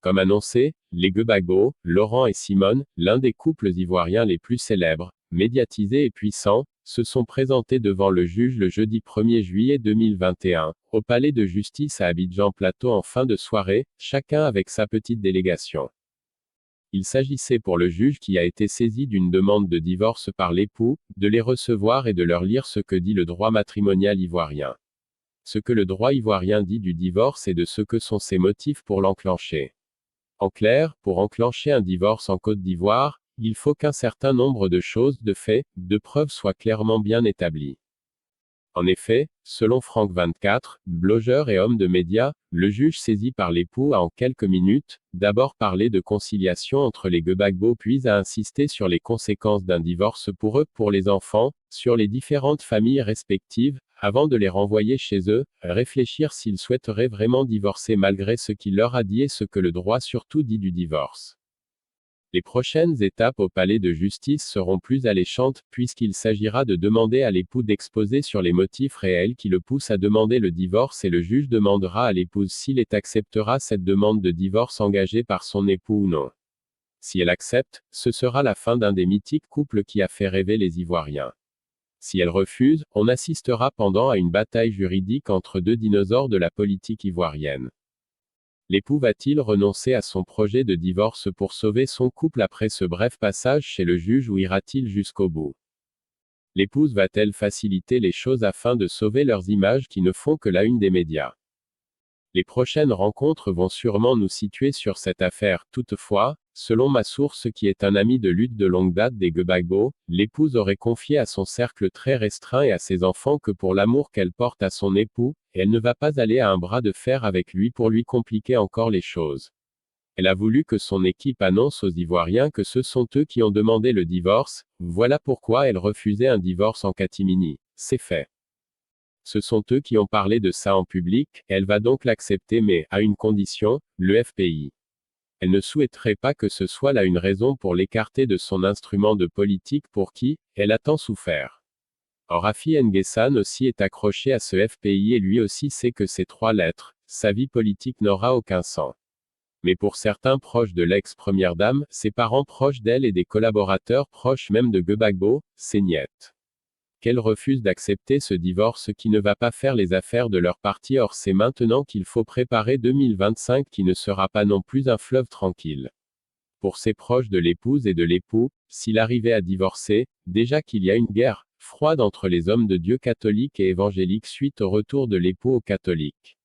Comme annoncé, les Gbagbo, Laurent et Simone, l'un des couples ivoiriens les plus célèbres, médiatisés et puissants, se sont présentés devant le juge le jeudi 1er juillet 2021, au palais de justice à Abidjan-Plateau en fin de soirée, chacun avec sa petite délégation. Il s'agissait pour le juge qui a été saisi d'une demande de divorce par l'époux, de les recevoir et de leur lire ce que dit le droit matrimonial ivoirien. Ce que le droit ivoirien dit du divorce et de ce que sont ses motifs pour l'enclencher. En clair, pour enclencher un divorce en Côte d'Ivoire, il faut qu'un certain nombre de choses, de faits, de preuves soient clairement bien établies. En effet, selon Franck 24, blogueur et homme de médias, le juge saisi par l'époux a en quelques minutes, d'abord parlé de conciliation entre les Gbagbo puis a insisté sur les conséquences d'un divorce pour eux, pour les enfants, sur les différentes familles respectives, avant de les renvoyer chez eux, réfléchir s'ils souhaiteraient vraiment divorcer malgré ce qu'il leur a dit et ce que le droit surtout dit du divorce. Les prochaines étapes au palais de justice seront plus alléchantes, puisqu'il s'agira de demander à l'époux d'exposer sur les motifs réels qui le poussent à demander le divorce et le juge demandera à l'épouse s'il acceptera cette demande de divorce engagée par son époux ou non. Si elle accepte, ce sera la fin d'un des mythiques couples qui a fait rêver les Ivoiriens. Si elle refuse, on assistera pendant à une bataille juridique entre deux dinosaures de la politique ivoirienne. L'époux va-t-il renoncer à son projet de divorce pour sauver son couple après ce bref passage chez le juge ou ira-t-il jusqu'au bout? L'épouse va-t-elle faciliter les choses afin de sauver leurs images qui ne font que la une des médias? Les prochaines rencontres vont sûrement nous situer sur cette affaire. Toutefois, selon ma source qui est un ami de lutte de longue date des Gbagbo, l'épouse aurait confié à son cercle très restreint et à ses enfants que pour l'amour qu'elle porte à son époux, elle ne va pas aller à un bras de fer avec lui pour lui compliquer encore les choses. Elle a voulu que son équipe annonce aux Ivoiriens que ce sont eux qui ont demandé le divorce, voilà pourquoi elle refusait un divorce en catimini. C'est fait. Ce sont eux qui ont parlé de ça en public, elle va donc l'accepter mais, à une condition, le FPI. Elle ne souhaiterait pas que ce soit là une raison pour l'écarter de son instrument de politique pour qui, elle a tant souffert. Or Affi N'Guessan aussi est accroché à ce FPI et lui aussi sait que ces trois lettres, sa vie politique n'aura aucun sens. Mais pour certains proches de l'ex-première dame, ses parents proches d'elle et des collaborateurs proches même de Gbagbo, c'est niet. Qu'elle refuse d'accepter ce divorce qui ne va pas faire les affaires de leur parti. Or c'est maintenant qu'il faut préparer 2025 qui ne sera pas non plus un fleuve tranquille. Pour ses proches de l'épouse et de l'époux, s'il arrivait à divorcer, déjà qu'il y a une guerre froide entre les hommes de Dieu catholiques et évangéliques suite au retour de l'époux aux catholiques.